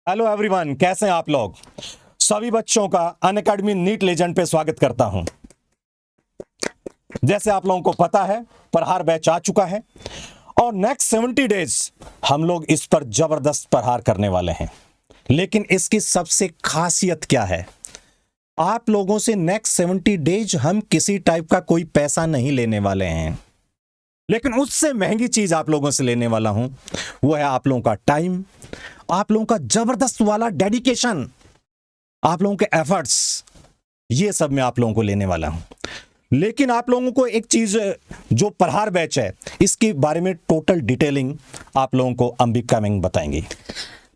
Hello everyone, कैसे हैं आप लोग। सभी बच्चों का अनअकैडमी नीट लेजेंड पे स्वागत करता हूं। जैसे आप लोगों को पता है, प्रहार बैच आ चुका है और नेक्स्ट 70 डेज हम लोग इस पर जबरदस्त प्रहार करने वाले हैं। लेकिन इसकी सबसे खासियत क्या है, आप लोगों से नेक्स्ट 70 डेज हम किसी टाइप का कोई पैसा नहीं लेने वाले हैं, लेकिन उससे महंगी चीज आप लोगों से लेने वाला हूं। वो है आप लोगों का टाइम, आप लोगों का जबरदस्त वाला डेडिकेशन, आप लोगों के एफर्ट्स, ये सब मैं आप लोगों को लेने वाला हूं। लेकिन आप लोगों को एक चीज, जो प्रहार बैच है, इसके बारे में टोटल डिटेलिंग आप लोगों को अंबिका मैम बताएंगी।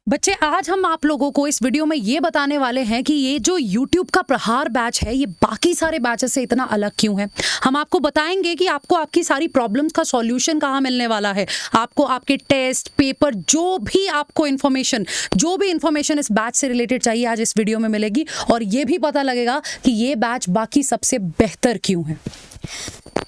बच्चे, आज हम आप लोगों को इस वीडियो में ये बताने वाले हैं कि ये जो YouTube का प्रहार बैच है, ये बाकी सारे बैचेस से इतना अलग क्यों है। हम आपको बताएंगे कि आपको आपकी सारी प्रॉब्लम्स का सॉल्यूशन कहाँ मिलने वाला है। आपको आपके टेस्ट पेपर, जो भी आपको इन्फॉर्मेशन इस बैच से रिलेटेड चाहिए, आज इस वीडियो में मिलेगी। और ये भी पता लगेगा कि ये बैच बाकी सबसे बेहतर क्यों है।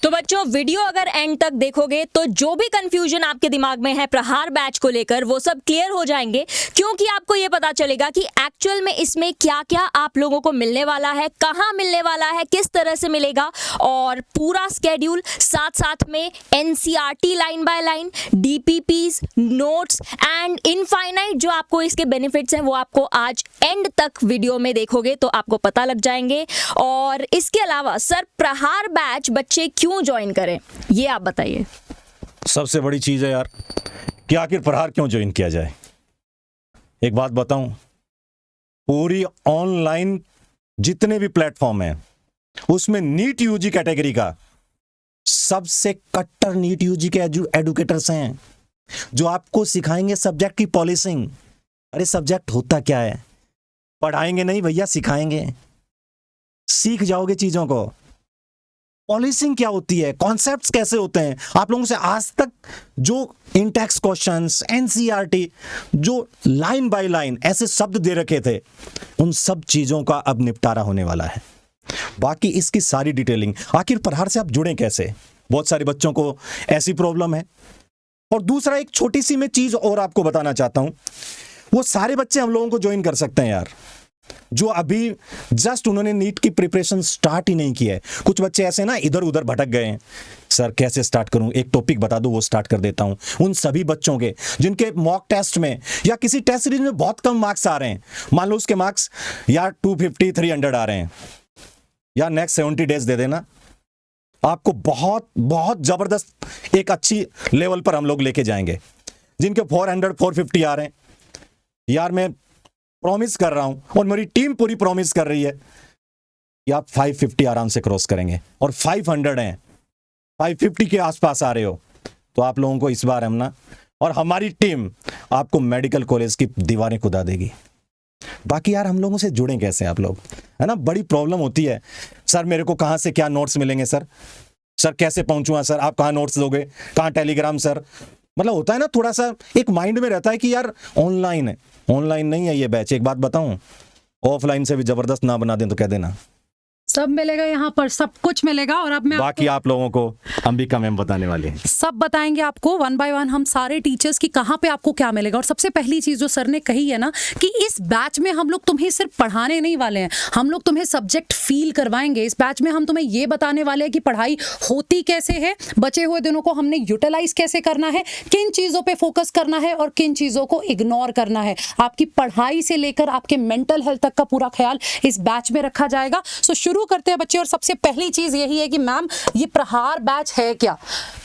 तो बच्चों, वीडियो अगर एंड तक देखोगे तो जो भी कंफ्यूजन आपके दिमाग में है प्रहार बैच को लेकर, वो सब क्लियर हो जाएंगे, क्योंकि आपको ये पता चलेगा कि एक्चुअल में इसमें क्या क्या आप लोगों को मिलने वाला है, कहाँ मिलने वाला है, किस तरह से मिलेगा, और पूरा स्केड्यूल, साथ साथ में NCERT line by line, DPPs, notes and infinite जो आपको इसके बेनिफिट्स हैं, वो आपको आज एंड तक वीडियो में देखोगे तो आपको पता लग जाएंगे। और इसके अलावा सर, प्रहार बैच बच्चे क्यों ज्वाइन करें, ये आप बताइए। सबसे बड़ी चीज है यार कि आखिर प्रहार क्यों ज्वाइन किया जाए। एक बात बताऊं, पूरी ऑनलाइन जितने भी प्लेटफॉर्म हैं, उसमें नीट यूजी कैटेगरी का सबसे कट्टर नीट यूजी के एडुकेटर्स हैं, जो आपको सिखाएंगे सब्जेक्ट की पॉलिसिंग। अरे सब्जेक्ट होता क्या है, पढ़ाएंगे नहीं भैया, सिखाएंगे, सीख जाओगे चीजों को। पॉलिसिंग क्या होती है, कॉन्सेप्ट्स कैसे होते हैं, आप लोगों से आज तक जो इंटेक्स क्वेश्चंस, NCERT जो लाइन बाय लाइन ऐसे शब्द दे रखे थे, उन सब चीजों का अब निपटारा होने वाला है। बाकी इसकी सारी डिटेलिंग, आखिर प्रहार से आप जुड़े कैसे, बहुत सारे बच्चों को ऐसी प्रॉब्लम है। और दूसरा, एक छोटी सी मैं चीज और आपको बताना चाहता हूं, वो सारे बच्चे हम लोगों को ज्वाइन कर सकते हैं यार, जो अभी जस्ट उन्होंने नीट की प्रिपरेशन स्टार्ट ही नहीं की है। कुछ बच्चे ऐसे ना इधर उधर भटक गए हैं, सर कैसे स्टार्ट करूं, एक टॉपिक बता दो, वो स्टार्ट कर देता हूं। उन सभी बच्चों के जिनके मॉक टेस्ट में या किसी टेस्ट सीरीज में बहुत कम मार्क्स आ रहे हैं, मान लो उसके मार्क्स यार 250 300 आ रहे हैं, या नेक्स्ट 70 डेज दे देना, आपको बहुत बहुत जबरदस्त एक अच्छी लेवल पर हम लोग लेके जाएंगे। जिनके 400 450 आ रहे हैं, यार मैं प्रॉमिस कर रहा हूं और मेरी टीम पूरी प्रॉमिस कर रही है कि आप 550 आराम से क्रॉस करेंगे। और 500 हैं, 550 के आसपास आ रहे हो तो आप लोगों को इस बार हम ना, और हमारी टीम आपको मेडिकल कॉलेज की दीवारें खुदा देगी। बाकी यार हम लोगों से जुड़े कैसे आप लोग, है ना। बड़ी प्रॉब्लम होती है, सर मेरे को कहां से क्या नोट्स मिलेंगे, सर कैसे पहुंचूंगा, सर आप कहां नोट्स दोगे, कहां टेलीग्राम, सर मतलब होता है ना, थोड़ा सा एक माइंड में रहता है कि यार ऑनलाइन है, ऑनलाइन नहीं है ये बैच। एक बात बताऊं, ऑफलाइन से भी जबरदस्त ना बना दें तो कह देना। सब मिलेगा यहाँ पर, सब कुछ मिलेगा। और अब मैं बाकी आप लोगों को अंबिका मैम बताने वाली हैं, सब बताएंगे आपको वन बाय वन, हम सारे टीचर्स की कहाँ पे आपको क्या मिलेगा। और सबसे पहली चीज जो सर ने कही है ना, कि इस बैच में हम लोग तुम्हें सिर्फ पढ़ाने नहीं वाले हैं, हम लोग तुम्हें सब्जेक्ट फील करवाएंगे। इस बैच में हम तुम्हें ये बताने वाले हैं कि पढ़ाई होती कैसे है, बचे हुए दिनों को हमने यूटिलाइज कैसे करना है, किन चीजों पर फोकस करना है और किन चीजों को इग्नोर करना है। आपकी पढ़ाई से लेकर आपके मेंटल हेल्थ तक का पूरा ख्याल इस बैच में रखा जाएगा। सो शुरू करते हैं बच्चे। और सबसे पहली चीज यही है कि मैम, ये प्रहार बैच है क्या,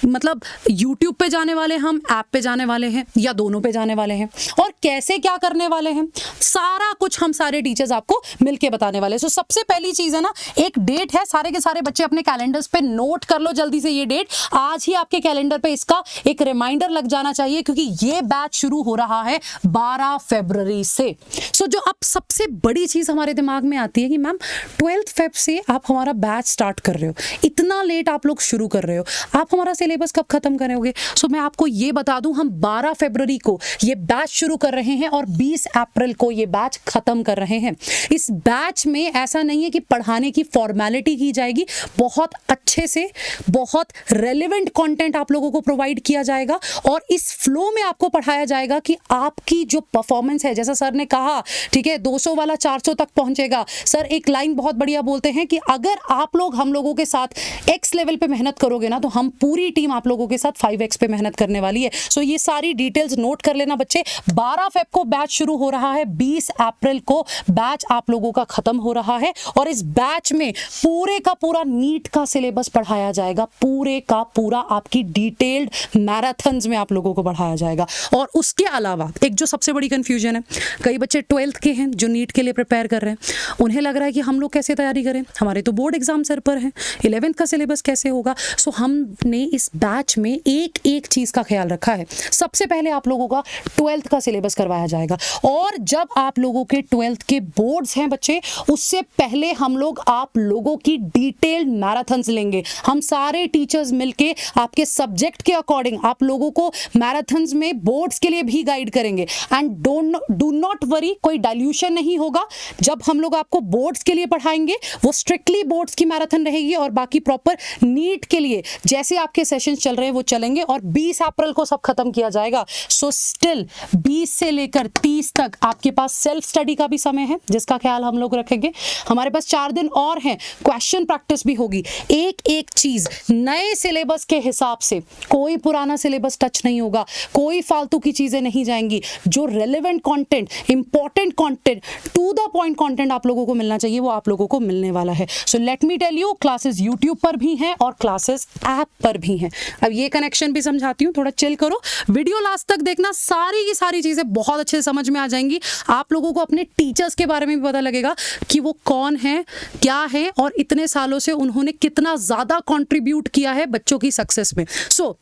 मतलब YouTube पे जाने वाले हम, ऐप पे जाने वाले हैं, या दोनों पे जाने वाले हैं, और कैसे क्या करने वाले हैं, सारा कुछ हम सारे टीचर्स आपको मिलके बताने वाले हैं। सो सबसे पहली चीज है ना, एक डेट है, सारे के सारे बच्चे अपने कैलेंडर्स पे नोट कर लो जल्दी से। ये डेट आज ही आपके कैलेंडर पे इसका एक रिमाइंडर लग जाना चाहिए, क्योंकि ये बैच शुरू हो रहा है 12 फरवरी से। सो जो अब सबसे बड़ी चीज हमारे दिमाग में आती है कि मैम 12 फेब से आप हमारा बैच स्टार्ट कर रहे हो, इतना लेट आप लोग शुरू कर रहे हो, आप हमारा सिलेबस कब खत्म करोगे? सो मैं आपको ये बता दूं, हम 12 फरवरी को ये बैच शुरू कर रहे हैं और 20 अप्रैल को ये बैच खत्म कर रहे हैं। इस बैच में ऐसा नहीं है कि पढ़ाने की फॉर्मेलिटी की जाएगी, बहुत अच्छे से बहुत रेलेवेंट कंटेंट आप लोगों को प्रोवाइड किया जाएगा और इस फ्लो में आपको पढ़ाया जाएगा कि आपकी जो परफॉर्मेंस है, जैसा सर ने कहा, ठीक है, 200 वाला 400 तक पहुंचेगा। सर एक लाइन बहुत बढ़िया बोलते हैं कि अगर आप लोग हम लोगों के साथ एक्स लेवल पे मेहनत करोगे ना, तो हम पूरी टीम आप लोगों के साथ 5x पे मेहनत करने वाली है। सो ये सारी डिटेल्स नोट कर लेना बच्चे। 12 फेब को बैच शुरू हो रहा है, 20 अप्रैल को बैच आप लोगों का खत्म हो रहा है और इस बैच में पूरे का पूरा नीट का सिलेबस पढ़ाया जाएगा, पूरे का पूरा आपकी डिटेल्ड मैराथन्स में आप लोगों को पढ़ाया जाएगा। और उसके अलावा एक जो सबसे बड़ी कंफ्यूजन है, कई बच्चे 12th के हैं जो नीट के लिए प्रिपेयर कर रहे हैं, उन्हें लग रहा है कि हम लोग कैसे तैयारी करें, हमारे तो बोर्ड एग्जाम सर पर है, 11th का सिलेबस कैसे होगा। सो हमने इस बैच में एक एक चीज का ख्याल रखा है। सबसे पहले आप लोगों का 12th का सिलेबस करवाया जाएगा और जब आप लोगों के 12th के बोर्ड्स हैं बच्चे, उससे पहले हम लोग आप लोगों की डिटेल्ड मैराथन्स लेंगे। हम सारे टीचर्स मिलके आपके सब्जेक्ट के अकॉर्डिंग आप लोगों को मैराथन्स में बोर्ड्स के लिए भी गाइड करेंगे। एंड डू नॉट वरी, कोई डाइल्यूशन नहीं होगा। जब हम लोग आपको बोर्ड्स के लिए पढ़ाएंगे वो स्ट्रिक्टली बोर्ड्स की मैराथन रहेगी और बाकी प्रॉपर नीट के लिए जैसे आपके सेशंस चल रहे हैं वो चलेंगे और 20 अप्रैल को सब खत्म किया जाएगा। सो स्टिल 20 से लेकर 30 तक आपके पास सेल्फ स्टडी का भी समय है जिसका ख्याल हम लोग रखेंगे। हमारे पास 4 दिन और हैं, क्वेश्चन प्रैक्टिस भी होगी। एक एक चीज नए सिलेबस के हिसाब से, कोई पुराना सिलेबस टच नहीं होगा, कोई फालतू की चीजें नहीं जाएंगी। जो relevant content, important content, to the point content आप लोगों को मिलना चाहिए वो आप लोगों को मिलने वाला है। So let me tell you, classes YouTube पर भी हैं और क्लासेस ऐप पर भी हैं। अब ये कनेक्शन भी समझाती हूँ, थोड़ा चिल करो, वीडियो लास्ट तक देखना, सारी की सारी चीजें बहुत अच्छे से समझ में आ जाएंगी। आप लोगों को अपने टीचर्स के बारे में भी पता लगेगा कि वो कौन है, क्या है और इतने सालों से उन्होंने कितना ज्यादा कंट्रीब्यूट किया है बच्चों की सक्सेस में। सो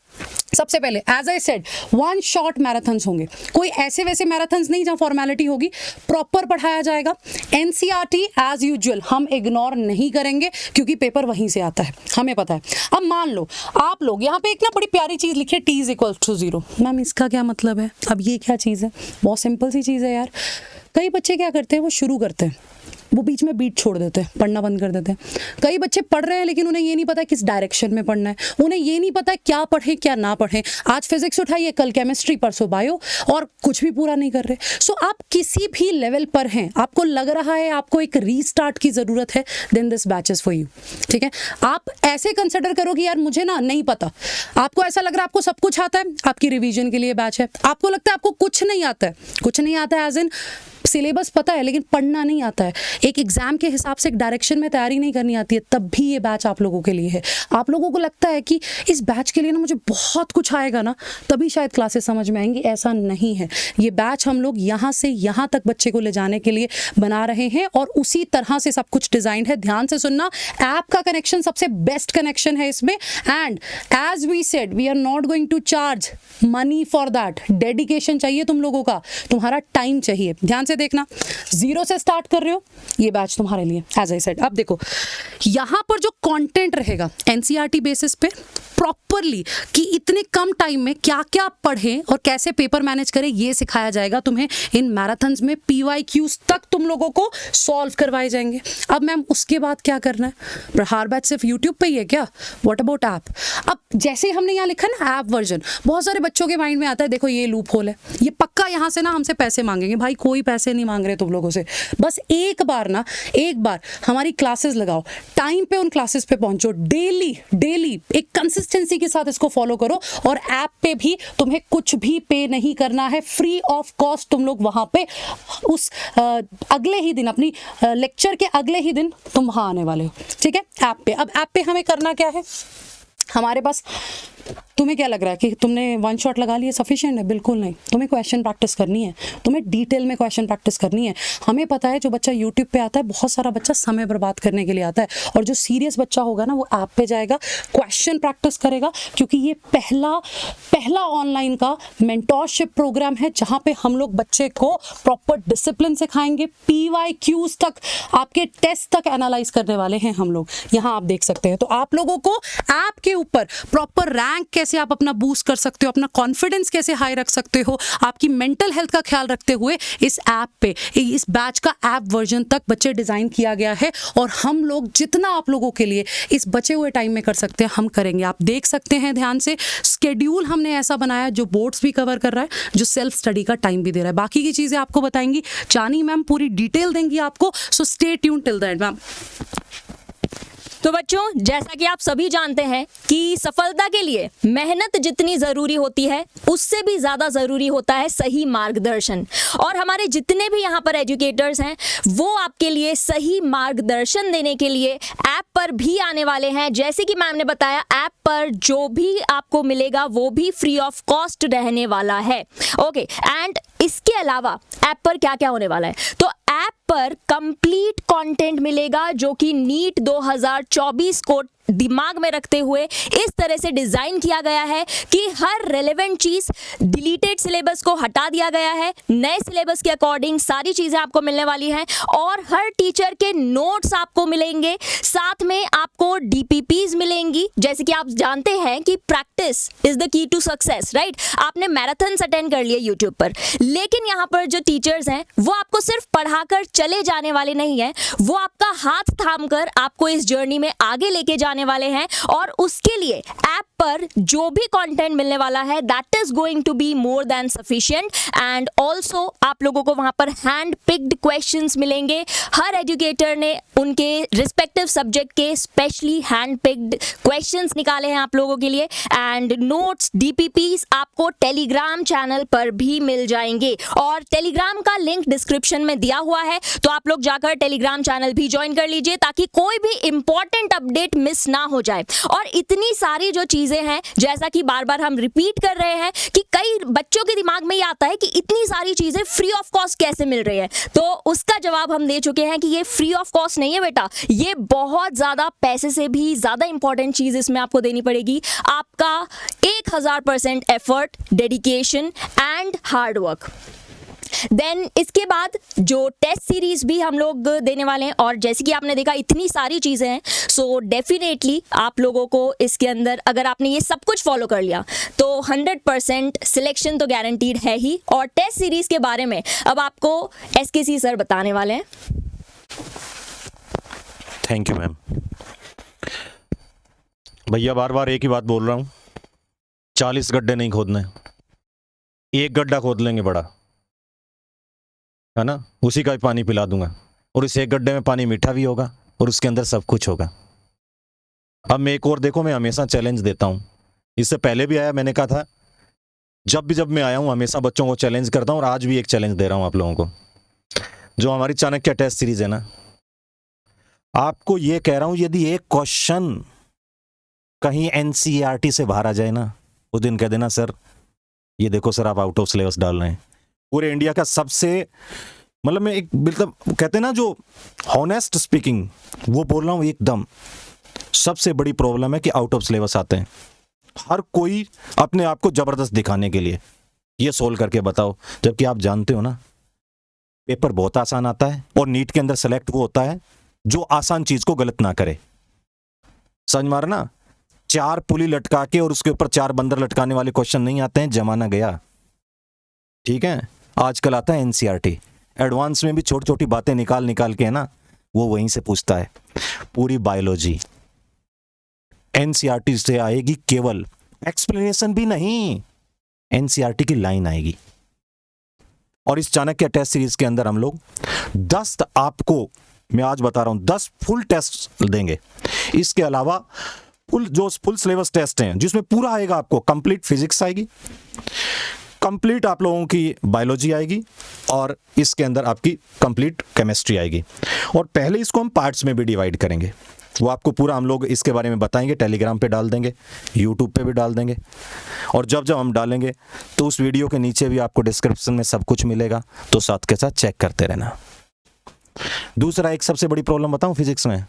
सबसे पहले as I said, 1 shot marathons होंगे, कोई ऐसे वैसे मैराथन्स नहीं जहां फॉर्मेलिटी होगी, प्रॉपर पढ़ाया जाएगा। एनसीईआरटी एज यूजुअल हम इग्नोर नहीं करेंगे क्योंकि पेपर वहीं से आता है, हमें पता है। अब मान लो आप लोग यहाँ पे एक ना बड़ी प्यारी चीज लिखी है, t=0। मैम इसका क्या मतलब है? अब ये क्या चीज़ है? बहुत सिंपल सी चीज़ है यार। कई बच्चे क्या करते हैं, वो शुरू करते हैं, वो बीच में बीट छोड़ देते हैं, पढ़ना बंद कर देते हैं। कई बच्चे पढ़ रहे हैं लेकिन उन्हें ये नहीं पता किस डायरेक्शन में पढ़ना है, उन्हें ये नहीं पता क्या पढ़ें क्या ना पढ़ें। आज फिजिक्स उठाइए, कल केमिस्ट्री, परसों बायो, और कुछ भी पूरा नहीं कर रहे। सो आप किसी भी लेवल पर हैं, आपको लग रहा है आपको एक रीस्टार्ट की ज़रूरत है, then this batch is for you. ठीक है, आप ऐसे कंसिडर करो कि यार मुझे ना नहीं पता, आपको ऐसा लग रहा है आपको सब कुछ आता है, आपकी रिवीजन के लिए बैच है। आपको लगता है आपको कुछ नहीं आता है, कुछ नहीं आता है एज इन सिलेबस पता है लेकिन पढ़ना नहीं आता है, एक एग्जाम के हिसाब से एक डायरेक्शन में तैयारी नहीं करनी आती है, तब भी ये बैच आप लोगों के लिए है। आप लोगों को लगता है कि इस बैच के लिए ना मुझे बहुत कुछ आएगा ना, तभी शायद क्लासेस समझ में आएंगी, ऐसा नहीं है। ये बैच हम लोग यहाँ से यहाँ तक बच्चे को ले जाने के लिए बना रहे हैं और उसी तरह से सब कुछ डिजाइन है। ध्यान से सुनना, ऐप का कनेक्शन सबसे बेस्ट कनेक्शन है इसमें। And as we said, we are not going to charge money for that. Dedication चाहिए तुम लोगों का, तुम्हारा टाइम चाहिए। ध्यान से देखना, 0 से स्टार्ट कर रहे हो, ये बैच तुम्हारे लिए एज आई सेड। अब देखो यहां पर जो कंटेंट रहेगा एनसीईआरटी बेसिस पे प्रॉपरली, कि इतने कम टाइम में क्या क्या पढ़ें और कैसे पेपर मैनेज करें, ये सिखाया जाएगा तुम्हें इन मैराथन्स में। PYQs तक तुम लोगों को सॉल्व करवाए जाएंगे। अब मैम उसके बाद क्या करना है? प्रहार बैच सिर्फ यूट्यूब पे ही है क्या? What about app? अब जैसे हमने यहाँ लिखा ना ऐप वर्जन, बहुत सारे बच्चों के माइंड में आता है देखो ये लूप होल है, ये पक्का यहाँ से ना हमसे पैसे मांगेंगे। भाई कोई पैसे नहीं मांग रहे तुम लोगों से, बस एक बार हमारी क्लासेस लगाओ, टाइम पे उन क्लासेस पे पहुंचो, डेली एक कंसिस्टेंसी के साथ इसको फॉलो करो। और ऐप पे भी तुम्हें कुछ भी पे नहीं करना है, फ्री ऑफ कॉस्ट तुम लोग वहां पे उस अगले ही दिन, अपनी लेक्चर के अगले ही दिन तुम वहां आने वाले हो। ठीक है, ऐप पे। अब ऐप पे हमें करना क्या है? हमारे पास तुम्हें क्या लग रहा है कि तुमने वन शॉट लगा लिया सफिशिएंट है? बिल्कुल नहीं, तुम्हें क्वेश्चन प्रैक्टिस करनी है, तुम्हें डिटेल में क्वेश्चन प्रैक्टिस करनी है। हमें पता है जो बच्चा यूट्यूब पे आता है, बहुत सारा बच्चा समय बर्बाद करने के लिए आता है, और जो सीरियस बच्चा होगा ना वो ऐप पे जाएगा, क्वेश्चन प्रैक्टिस करेगा, क्योंकि ये पहला ऑनलाइन का मेंटोरशिप प्रोग्राम है जहाँ पे हम लोग बच्चे को प्रॉपर डिसिप्लिन सिखाएंगे, PYQs तक, आपके टेस्ट तक एनालाइज करने वाले हैं हम लोग। यहाँ आप देख सकते हैं। तो आप लोगों को ऐप के ऊपर प्रॉपर रैंक कैसे आप अपना बूस्ट कर सकते हो, अपना कॉन्फिडेंस कैसे हाई रख सकते हो, आपकी मेंटल हेल्थ का ख्याल रखते हुए इस ऐप पे, इस बैच का ऐप वर्जन तक बच्चे डिजाइन किया गया है। और हम लोग जितना आप लोगों के लिए इस बचे हुए टाइम में कर सकते हैं हम करेंगे। आप देख सकते हैं ध्यान से, स्केड्यूल हमने ऐसा बनाया जो बोर्ड्स भी कवर कर रहा है, जो सेल्फ स्टडी का टाइम भी दे रहा है। बाकी की चीजें आपको बताएंगी चानी मैम, पूरी डिटेल देंगी आपको। So stay tune till the end ma'am. तो बच्चों, जैसा कि आप सभी जानते हैं कि सफलता के लिए मेहनत जितनी जरूरी होती है उससे भी ज्यादा जरूरी होता है सही मार्गदर्शन। और हमारे जितने भी यहाँ पर एजुकेटर्स हैं वो आपके लिए सही मार्गदर्शन देने के लिए ऐप पर भी आने वाले हैं। जैसे कि मैम ने बताया, ऐप पर जो भी आपको मिलेगा वो भी फ्री ऑफ कॉस्ट रहने वाला है। ओके, एंड इसके अलावा ऐप पर क्या क्या होने वाला है, तो ऐप पर कंप्लीट कंटेंट मिलेगा जो कि नीट 2024 को दिमाग में रखते हुए इस तरह से डिजाइन किया गया है कि हर रेलेवेंट चीज, डिलीटेड सिलेबस को हटा दिया गया है, नए सिलेबस के अकॉर्डिंग सारी चीजें आपको मिलने वाली हैं, और हर टीचर के नोट्स आपको मिलेंगे, साथ में आपको DPPs मिलेंगी। जैसे कि आप जानते हैं कि practice is the key to success, right? आपने मैराथन्स अटेंड कर लिए यूट्यूब पर, लेकिन यहाँ पर जो टीचर्स हैं वो आपको सिर्फ पढ़ाकर चले जाने वाले नहीं है, वो आपका हाथ थाम कर आपको इस जर्नी में आगे लेके जाने वाले हैं। और उसके लिए ऐप पर जो भी कंटेंट मिलने वाला है that is going to be more than sufficient. And also आप लोगों को वहां पर हैंड पिक्ड क्वेश्चंस मिलेंगे। हर एजुकेटर ने उनके रिस्पेक्टिव सब्जेक्ट के स्पेशली हैंड पिक्ड क्वेश्चंस निकाले हैं आप लोगों के लिए। एंड नोट्स, DPPs आपको टेलीग्राम चैनल पर भी मिल जाएंगे, और टेलीग्राम का लिंक डिस्क्रिप्शन में दिया हुआ है, तो आप लोग जाकर टेलीग्राम चैनल भी ज्वाइन कर लीजिए ताकि कोई भी इंपॉर्टेंट अपडेट मिस ना हो जाए। और इतनी सारी जो चीजें हैं, जैसा कि बार बार हम रिपीट कर रहे हैं कि कई बच्चों के दिमाग में ये आता है कि इतनी सारी चीजें फ्री ऑफ कॉस्ट कैसे मिल रही है, तो उसका जवाब हम दे चुके हैं कि ये फ्री ऑफ कॉस्ट नहीं है बेटा, ये बहुत ज्यादा पैसे से भी ज्यादा इंपॉर्टेंट चीज इसमें आपको देनी पड़ेगी, आपका 1000% effort, dedication and hard work. Then इसके बाद जो टेस्ट सीरीज भी हम लोग देने वाले हैं, और जैसे कि आपने देखा इतनी सारी चीजें हैं, सो डेफिनेटली आप लोगों को इसके अंदर अगर आपने ये सब कुछ फॉलो कर लिया तो 100% सिलेक्शन तो गारंटीड है ही। और टेस्ट सीरीज के बारे में अब आपको SKC सर बताने वाले हैं। Thank you ma'am. भैया बार बार एक ही बात बोल रहा हूँ, 40 गड्ढे नहीं खोदने, एक गड्ढा खोद लेंगे बड़ा, है ना, उसी का ही पानी पिला दूंगा, और इस एक गड्ढे में पानी मीठा भी होगा और उसके अंदर सब कुछ होगा। अब मैं एक और देखो, मैं हमेशा चैलेंज देता हूँ, इससे पहले भी आया, मैंने कहा था जब मैं आया हूँ हमेशा बच्चों को चैलेंज करता हूँ, और आज भी एक चैलेंज दे रहा हूँ आप लोगों को। जो हमारी चाणक्य टेस्ट सीरीज है ना, आपको ये कह रहा हूँ, यदि एक क्वेश्चन कहीं NCERT से बाहर आ जाए ना, उस दिन कह देना सर ये देखो सर आप आउट ऑफ सिलेबस डाल रहे हैं। पूरे इंडिया का सबसे, मतलब मैं एक बिल्कुल कहते हैं ना जो हॉनेस्ट स्पीकिंग, वो बोल रहा हूँ, एकदम सबसे बड़ी प्रॉब्लम है कि आउट ऑफ सिलेबस आते हैं। हर कोई अपने आप को जबरदस्त दिखाने के लिए ये सोल्व करके बताओ, जबकि आप जानते हो ना पेपर बहुत आसान आता है, और नीट के अंदर सेलेक्ट वो होता है जो आसान चीज को गलत ना करे। समझ मारना, 4 पुली लटका के और उसके ऊपर 4 बंदर लटकाने वाले क्वेश्चन नहीं आते हैं, जमाना गया, ठीक है। आजकल आता है NCERT, एडवांस में भी छोटी छोटी बातें निकाल के, है ना, वो वहीं से पूछता है। पूरी बायोलॉजी NCERT से आएगी, केवल एक्सप्लेनेशन भी नहीं, NCERT की लाइन आएगी। और इस चाणक्य टेस्ट सीरीज के अंदर हम लोग 10 आपको, मैं आज बता रहा हूं, 10 फुल टेस्ट देंगे। इसके अलावा फुल सिलेबस टेस्ट हैं जिसमें पूरा आएगा, आपको कंप्लीट फिजिक्स आएगी, कंप्लीट आप लोगों की बायोलॉजी आएगी, और इसके अंदर आपकी कंप्लीट केमिस्ट्री आएगी। और पहले इसको हम पार्ट्स में भी डिवाइड करेंगे। वो आपको पूरा हम लोग इसके बारे में बताएंगे, टेलीग्राम पे डाल देंगे, यूट्यूब पे भी डाल देंगे। और जब जब हम डालेंगे तो उस वीडियो के नीचे भी आपको डिस्क्रिप्शन में सब कुछ मिलेगा, तो साथ के साथ चेक करते रहना। दूसरा एक सबसे बड़ी प्रॉब्लम बताऊं फिजिक्स में,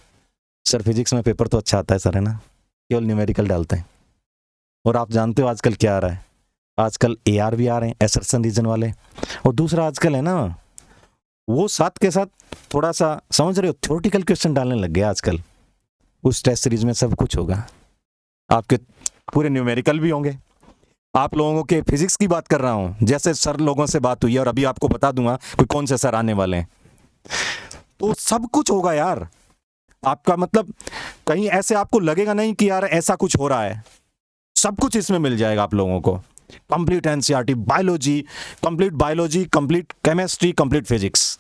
सर फिजिक्स में पेपर तो अच्छा आता है सर, है ना, केवल न्यूमेरिकल डालते हैं। और आप जानते हो आजकल क्या आ रहा है, आजकल AR भी आ रहे हैं, असर्शन रीजन वाले। और दूसरा आजकल है ना, वो साथ के साथ थोड़ा सा समझ रहे हो, थ्योरेटिकल क्वेश्चन डालने लग गया आजकल। उस टेस्ट सीरीज में सब कुछ होगा, आपके पूरे न्यूमेरिकल भी होंगे। आप लोगों के फिजिक्स की बात कर रहा हूं, जैसे सर लोगों से बात हुई है और अभी आपको बता दूंगा कोई कौन से सर आने वाले हैं, तो सब कुछ होगा यार। आपका मतलब कहीं ऐसे आपको लगेगा नहीं कि यार ऐसा कुछ हो रहा है, सब कुछ इसमें मिल जाएगा आप लोगों को। Complete NCERT biology, complete chemistry, complete physics.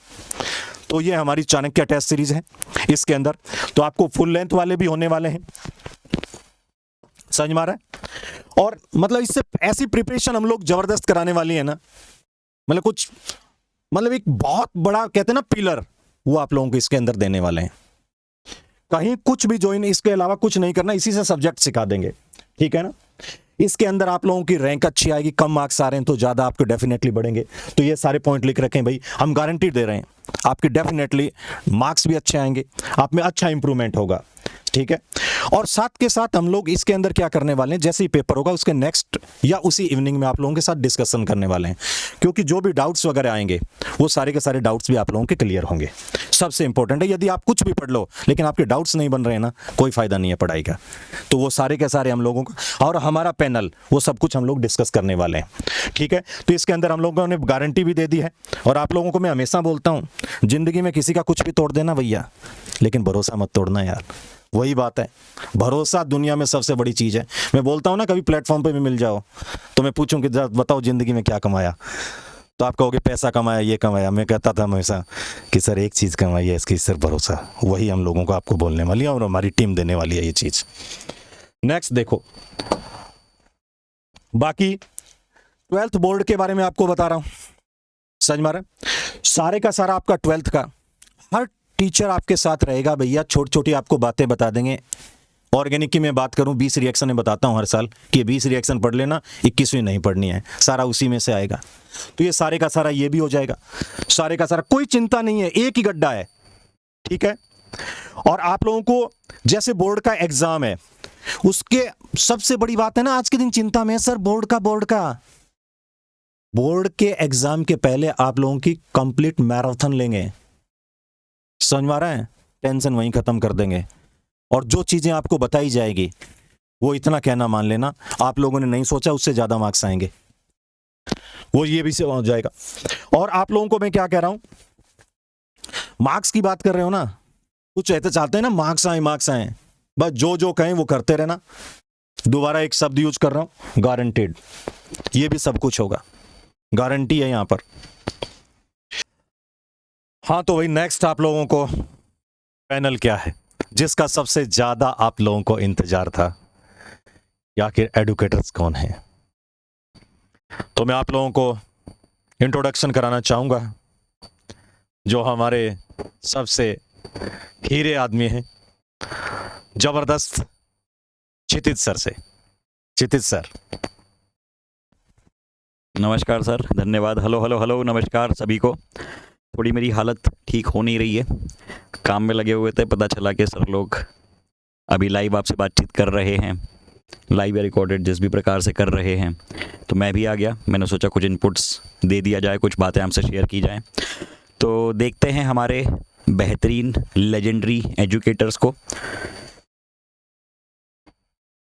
तो ये हमारी चाणक्य टेस्ट सीरीज है। इसके अंदर तो आपको फुल लेंथ वाले भी होने वाले हैं, समझ में आ रहा है। और मतलब इससे ऐसी प्रिपरेशन हम लोग जबरदस्त कराने वाली है ना, मतलब कुछ मतलब एक बहुत बड़ा कहते हैं ना पिलर, वो आप लोगों को इसके अंदर देने वाले हैं। कहीं कुछ भी ज्वाइन इसके अलावा कुछ नहीं करना, इसी से सब्जेक्ट सिखा देंगे, ठीक है ना। इसके अंदर आप लोगों की रैंक अच्छी आएगी, कम मार्क्स आ रहे हैं तो ज्यादा आपके डेफिनेटली बढ़ेंगे। तो ये सारे पॉइंट लिख रखें भाई, हम गारंटी दे रहे हैं आपके डेफिनेटली मार्क्स भी अच्छे आएंगे, आप में अच्छा इंप्रूवमेंट होगा, ठीक है। और साथ के साथ हम लोग इसके अंदर क्या करने वाले हैं, जैसे ही पेपर होगा उसके नेक्स्ट या उसी इवनिंग में आप लोगों के साथ डिस्कशन करने वाले हैं, क्योंकि जो भी डाउट्स वगैरह आएंगे वो सारे के सारे डाउट्स भी आप लोगों के क्लियर होंगे। सबसे इंपॉर्टेंट है, यदि आप कुछ भी पढ़ लो लेकिन आपके डाउट्स नहीं बन रहे हैं ना, कोई फायदा नहीं है पढ़ाई का। तो वो सारे के सारे हम लोगों का और हमारा पैनल वो सब कुछ हम लोग डिस्कस करने वाले हैं, ठीक है। तो इसके अंदर हम लोगों ने गारंटी भी दे दी है। और आप लोगों को मैं हमेशा बोलता हूँ, जिंदगी में किसी का कुछ भी तोड़ देना भैया, लेकिन भरोसा मत तोड़ना यार। वही बात है, भरोसा दुनिया में सबसे बड़ी चीज़ है। मैं बोलता हूँ ना, कभी प्लेटफॉर्म पे भी मिल जाओ तो मैं पूछूं कि बताओ ज़िंदगी में क्या कमाया, तो आप कहोगे पैसा कमाया, ये कमाया। मैं कहता था हमेशा कि सर एक चीज़ कमाई है, इसकी सिर्फ भरोसा। वही हम लोगों को आपको बोलने वाली है और हमारी टीम देने वाली है ये चीज़। नेक्स्ट देखो, बाकी 12th बोर्ड के बारे में आपको बता रहा हूँ, समझ में आ रहा है। सारे का सारा आपका 12th का हर टीचर आपके साथ रहेगा भैया, छोटी छोटी आपको बातें बता देंगे। ऑर्गेनिक की मैं बात करूं, 20 रिएक्शन में बताता हूं हर साल कि 20 रिएक्शन पढ़ लेना, 21वीं नहीं पढ़नी है, सारा उसी में से आएगा। तो ये सारे का सारा ये भी हो जाएगा, सारे का सारा, कोई चिंता नहीं है, एक ही गड्ढा है, ठीक है। और आप लोगों को जैसे बोर्ड का एग्जाम है, उसके सबसे बड़ी बात है ना आज के दिन चिंता में, सर बोर्ड के एग्जाम के पहले आप लोगों की कंप्लीट मैराथन लेंगे, समझ में आ रहा है। टेंशन वहीं खत्म कर देंगे और जो चीजें आपको बताई जाएगी वो इतना कहना मान लेना, आप लोगों ने नहीं सोचा उससे ज्यादा मार्क्स आएंगे, वो ये भी से हो जाएगा। और आप लोगों को मैं क्या कह रहा हूं, मार्क्स की बात कर रहे हो ना, कुछ ऐसे चाहते हैं ना मार्क्स आए, बस जो कहें वो करते रहना। दोबारा एक शब्द यूज कर रहा हूं, गारंटेड, ये भी सब कुछ होगा, गारंटी है यहां पर। हाँ तो वही नेक्स्ट आप लोगों को पैनल क्या है जिसका सबसे ज्यादा आप लोगों को इंतजार था, या आखिर एडुकेटर्स कौन है। तो मैं आप लोगों को इंट्रोडक्शन कराना चाहूंगा जो हमारे सबसे हीरे आदमी हैं, जबरदस्त क्षितिज सर से। क्षितिज सर नमस्कार सर, धन्यवाद। हेलो नमस्कार सभी को। थोड़ी मेरी हालत ठीक हो नहीं रही है, काम में लगे हुए थे, पता चला कि सर लोग अभी लाइव आपसे बातचीत कर रहे हैं, लाइव या रिकॉर्डेड जिस भी प्रकार से कर रहे हैं, तो मैं भी आ गया। मैंने सोचा कुछ इनपुट्स दे दिया जाए, कुछ बातें आपसे शेयर की जाएं। तो देखते हैं हमारे बेहतरीन लेजेंडरी एजुकेटर्स को।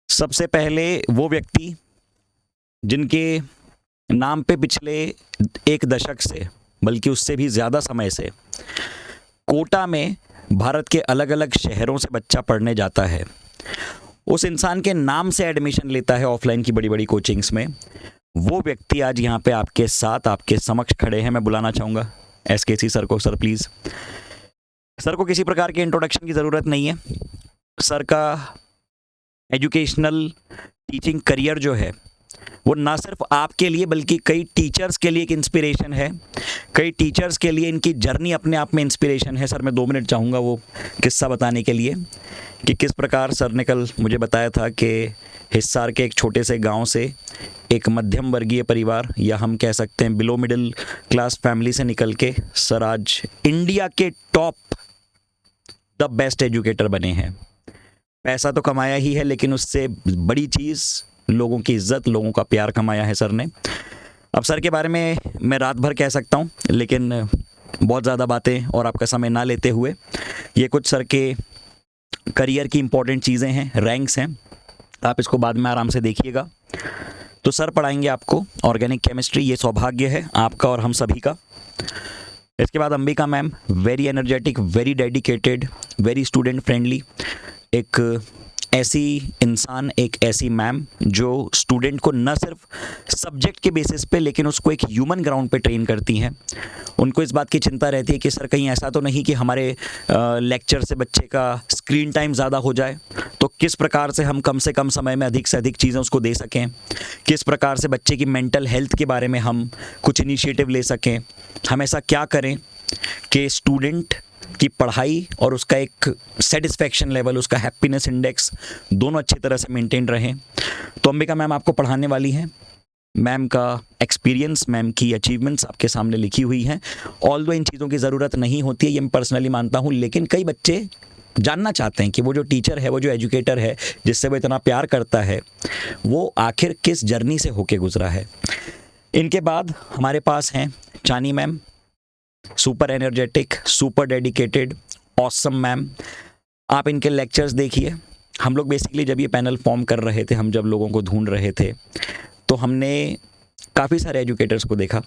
सबसे पहले वो व्यक्ति जिनके नाम पे पिछले एक दशक से, बल्कि उससे भी ज़्यादा समय से, कोटा में भारत के अलग अलग शहरों से बच्चा पढ़ने जाता है, उस इंसान के नाम से एडमिशन लेता है ऑफलाइन की बड़ी बड़ी कोचिंग्स में, वो व्यक्ति आज यहाँ पे आपके साथ, आपके समक्ष खड़े हैं। मैं बुलाना चाहूँगा SKC सर को। Sir please. सर को किसी प्रकार के इंट्रोडक्शन की ज़रूरत नहीं है। सर का एजुकेशनल टीचिंग करियर जो है वो ना सिर्फ आपके लिए बल्कि कई टीचर्स के लिए एक इंस्पिरेशन है, कई टीचर्स के लिए इनकी जर्नी अपने आप में इंस्पिरेशन है। सर मैं 2 मिनट चाहूँगा वो किस्सा बताने के लिए कि किस प्रकार सर ने कल मुझे बताया था कि हिसार के एक छोटे से गांव से एक मध्यम वर्गीय परिवार, या हम कह सकते हैं बिलो मिडिल क्लास फैमिली से निकल के सर आज इंडिया के टॉप द बेस्ट एजुकेटर बने हैं। पैसा तो कमाया ही है, लेकिन उससे बड़ी चीज़ लोगों की इज्जत, लोगों का प्यार कमाया है सर ने। अब सर के बारे में मैं रात भर कह सकता हूँ, लेकिन बहुत ज़्यादा बातें और आपका समय ना लेते हुए, ये कुछ सर के करियर की इंपॉर्टेंट चीज़ें हैं, रैंक्स हैं, आप इसको बाद में आराम से देखिएगा। तो सर पढ़ाएंगे आपको ऑर्गेनिक केमिस्ट्री, ये सौभाग्य है आपका और हम सभी का। इसके बाद Ambika ma'am, very energetic, very dedicated, very student friendly, एक ऐसी इंसान, एक ऐसी मैम जो स्टूडेंट को न सिर्फ सब्जेक्ट के बेसिस पे लेकिन उसको एक ह्यूमन ग्राउंड पे ट्रेन करती हैं। उनको इस बात की चिंता रहती है कि सर कहीं ऐसा तो नहीं कि हमारे लेक्चर से बच्चे का स्क्रीन टाइम ज़्यादा हो जाए, तो किस प्रकार से हम कम से कम समय में अधिक से अधिक चीज़ें उसको दे सकें, किस प्रकार से बच्चे की मेंटल हेल्थ के बारे में हम कुछ इनिशिएटिव ले सकें, हम ऐसा क्या करें कि स्टूडेंट की पढ़ाई और उसका एक सेटिस्फैक्शन लेवल, उसका हैप्पीनेस इंडेक्स दोनों अच्छी तरह से मेंटेन रहें। तो अंबिका मैम आपको पढ़ाने वाली हैं। मैम का एक्सपीरियंस, मैम की अचीवमेंट्स आपके सामने लिखी हुई हैं। ऑल्दो इन चीज़ों की ज़रूरत नहीं होती है, ये मैं पर्सनली मानता हूँ, लेकिन कई बच्चे जानना चाहते हैं कि वो जो टीचर है, वो जो एजुकेटर है जिससे वो इतना प्यार करता है, वो आखिर किस जर्नी से होके गुजरा है। इनके बाद हमारे पास हैं चानी ma'am, super energetic, super dedicated, awesome ma'am. आप इनके लेक्चर्स देखिए। हम लोग बेसिकली जब ये पैनल फॉर्म कर रहे थे, हम जब लोगों को ढूंढ रहे थे, तो हमने काफ़ी सारे एजुकेटर्स को देखा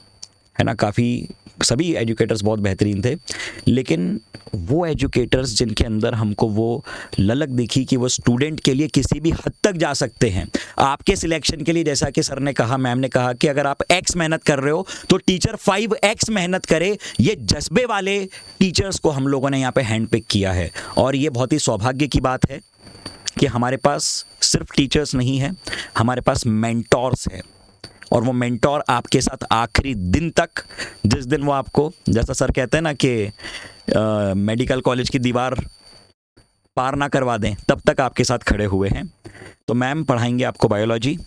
है ना, काफ़ी सभी एजुकेटर्स बहुत बेहतरीन थे, लेकिन वो एजुकेटर्स जिनके अंदर हमको वो ललक दिखी कि वो स्टूडेंट के लिए किसी भी हद तक जा सकते हैं। आपके सिलेक्शन के लिए, जैसा कि सर ने कहा, मैम ने कहा कि अगर आप X मेहनत कर रहे हो तो टीचर 5X मेहनत करे, ये जज्बे वाले टीचर्स को हम लोगों ने यहाँ पे हैंड पिक किया है। और ये बहुत ही सौभाग्य की बात है कि हमारे पास सिर्फ टीचर्स नहीं है, हमारे पास मेंटोर्स हैं। और वो मेंटोर आपके साथ आखिरी दिन तक, जिस दिन वो आपको, जैसा सर कहते हैं ना कि मेडिकल कॉलेज की दीवार पार ना करवा दें, तब तक आपके साथ खड़े हुए हैं। तो मैम पढ़ाएंगे आपको बायोलॉजी।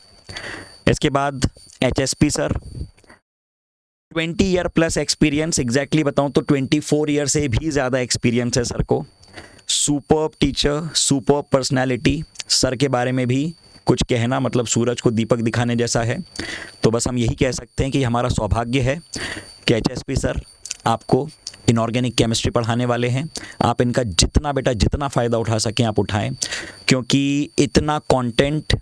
इसके बाद HSP sir, 20 year plus experience, exactly बताऊं तो 24 ईयर से भी ज़्यादा एक्सपीरियंस है सर को। Superb teacher, superb personality. Sir के बारे में भी कुछ कहना मतलब सूरज को दीपक दिखाने जैसा है। तो बस हम यही कह सकते हैं कि हमारा सौभाग्य है कि HSP सर आपको इनऑर्गेनिक केमिस्ट्री पढ़ाने वाले हैं। आप इनका जितना बेटा जितना फ़ायदा उठा सकें आप उठाएं, क्योंकि इतना कंटेंट,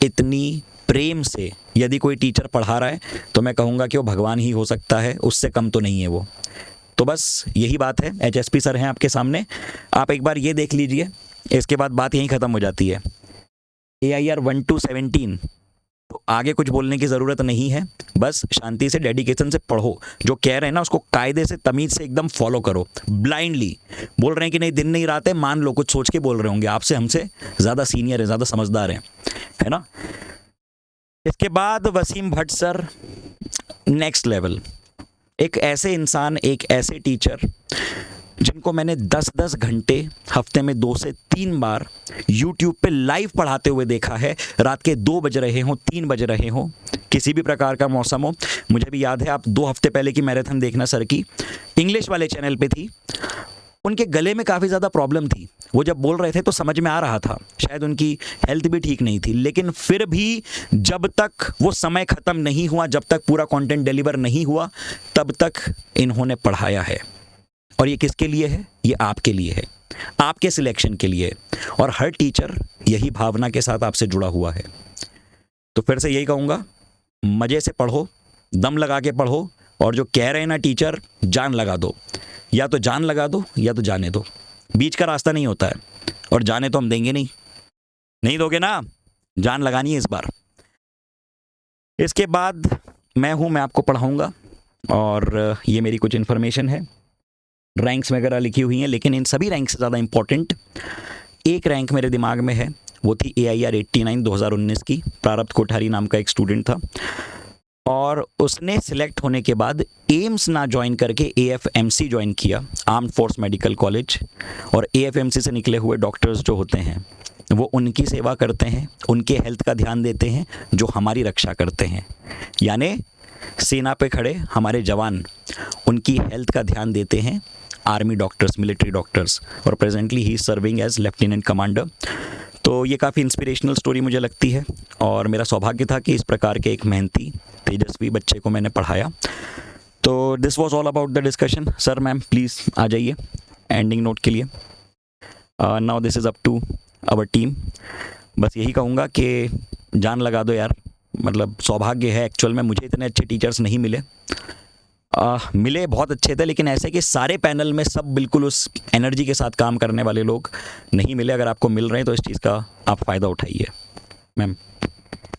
इतनी प्रेम से यदि कोई टीचर पढ़ा रहा है तो मैं कहूँगा कि वो भगवान ही हो सकता है, उससे कम तो नहीं है वो। तो बस यही बात है। HSP सर हैं आपके सामने, आप एक बार ये देख लीजिए, इसके बाद बात यहीं ख़त्म हो जाती है। AIR 1 to 17, तो आगे कुछ बोलने की ज़रूरत नहीं है, बस शांति से, डेडिकेशन से पढ़ो। जो कह रहे हैं ना उसको कायदे से, तमीज़ से एकदम फॉलो करो। ब्लाइंडली बोल रहे हैं कि नहीं दिन नहीं रात है, मान लो कुछ सोच के बोल रहे होंगे, आपसे हमसे ज़्यादा सीनियर है, ज़्यादा समझदार हैं, है ना। इसके बाद Wasim Bhat sir, next level. एक ऐसे इंसान, एक ऐसे टीचर जिनको मैंने 10-10 घंटे हफ्ते में 2 से 3 बार YouTube पे लाइव पढ़ाते हुए देखा है। रात के 2 बज रहे हों, 3 बज रहे हों, किसी भी प्रकार का मौसम हो। मुझे भी याद है, आप 2 हफ्ते पहले की मैराथन देखना सर की, इंग्लिश वाले चैनल पे थी। उनके गले में काफ़ी ज़्यादा प्रॉब्लम थी, वो जब बोल रहे थे तो समझ में आ रहा था, शायद उनकी हेल्थ भी ठीक नहीं थी, लेकिन फिर भी जब तक वो समय ख़त्म नहीं हुआ, जब तक पूरा कंटेंट डिलीवर नहीं हुआ, तब तक इन्होंने पढ़ाया है। और ये किसके लिए है? ये आपके लिए है, आपके सिलेक्शन के लिए। और हर टीचर यही भावना के साथ आपसे जुड़ा हुआ है। तो फिर से यही कहूँगा, मज़े से पढ़ो, दम लगा के पढ़ो, और जो कह रहे हैं ना टीचर, जान लगा दो। या तो जान लगा दो या तो जाने दो, बीच का रास्ता नहीं होता है। और जाने तो हम देंगे नहीं, नहीं दोगे ना, जान लगानी है इस बार। इसके बाद मैं आपको पढ़ाऊँगा, और ये मेरी कुछ इन्फॉर्मेशन है, रैंक्स वगैरह लिखी हुई हैं, लेकिन इन सभी रैंक से ज़्यादा इम्पॉर्टेंट एक रैंक मेरे दिमाग में है, वो थी AIR 89 2019 की। प्रारब्ध कोठारी नाम का एक स्टूडेंट था और उसने सिलेक्ट होने के बाद एम्स ना ज्वाइन करके AFMC ज्वाइन किया, आर्म्ड फोर्स मेडिकल कॉलेज। और AFMC से निकले हुए डॉक्टर्स जो होते हैं वो उनकी सेवा करते हैं, उनके हेल्थ का ध्यान देते हैं, जो हमारी रक्षा करते हैं। यानी सेना पे खड़े हमारे जवान उनकी हेल्थ का ध्यान देते हैं, आर्मी डॉक्टर्स, मिलिट्री डॉक्टर्स। और प्रेजेंटली ही सर्विंग एज लेफ्टिनेंट कमांडर। तो ये काफ़ी इंस्पिरेशनल स्टोरी मुझे लगती है और मेरा सौभाग्य था कि इस प्रकार के एक मेहनती तेजस्वी बच्चे को मैंने पढ़ाया। तो this was all about the discussion. Sir, ma'am, please आ जाइए एंडिंग नोट के लिए। Now this is up to our team. बस यही कहूँगा कि जान लगा दो यार, मतलब सौभाग्य है एक्चुअल में, मुझे इतने अच्छे टीचर्स नहीं मिले। मिले बहुत अच्छे थे, लेकिन ऐसे कि सारे पैनल में सब बिल्कुल उस एनर्जी के साथ काम करने वाले लोग नहीं मिले। अगर आपको मिल रहे हैं तो इस चीज़ का आप फ़ायदा उठाइए मैम।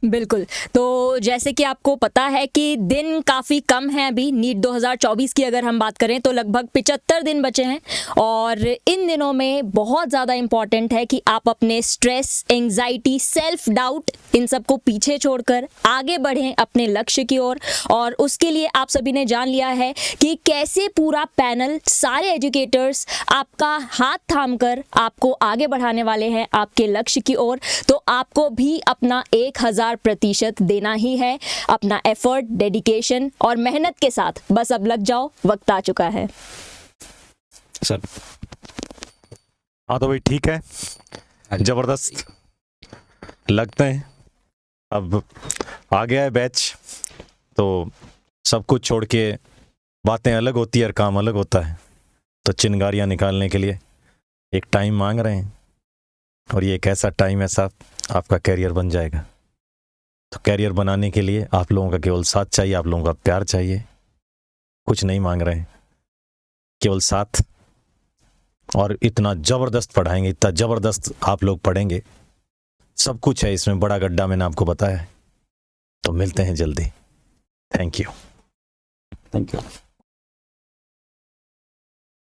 बिल्कुल। तो जैसे कि आपको पता है कि दिन काफ़ी कम है अभी, नीट 2024 की अगर हम बात करें तो लगभग 75 दिन बचे हैं। और इन दिनों में बहुत ज़्यादा इम्पॉर्टेंट है कि आप अपने स्ट्रेस, एंग्जाइटी, सेल्फ डाउट, इन सब को पीछे छोड़कर आगे बढ़ें अपने लक्ष्य की ओर। और उसके लिए आप सभी ने जान लिया है कि कैसे पूरा पैनल, सारे एजुकेटर्स आपका हाथ थामकर आपको आगे बढ़ाने वाले हैं आपके लक्ष्य की ओर। तो आपको भी अपना 1000% देना ही है, अपना एफर्ट, डेडिकेशन और मेहनत के साथ। बस अब लग जाओ, वक्त आ चुका है। सर, हाँ तो भाई ठीक है, जबरदस्त लगते हैं। अब आ गया है बैच, तो सब कुछ छोड़ के बातें अलग होती है और काम अलग होता है। तो चिंगारियाँ निकालने के लिए एक टाइम मांग रहे हैं और ये एक ऐसा टाइम है साहब, आपका कैरियर बन जाएगा। तो कैरियर बनाने के लिए आप लोगों का केवल साथ चाहिए, आप लोगों का प्यार चाहिए। कुछ नहीं मांग रहे हैं, केवल साथ। और इतना ज़बरदस्त पढ़ाएंगे, इतना ज़बरदस्त आप लोग पढ़ेंगे, सब कुछ है इसमें, बड़ा गड्ढा मैंने आपको बताया है। तो मिलते हैं जल्दी। Thank you. Thank you.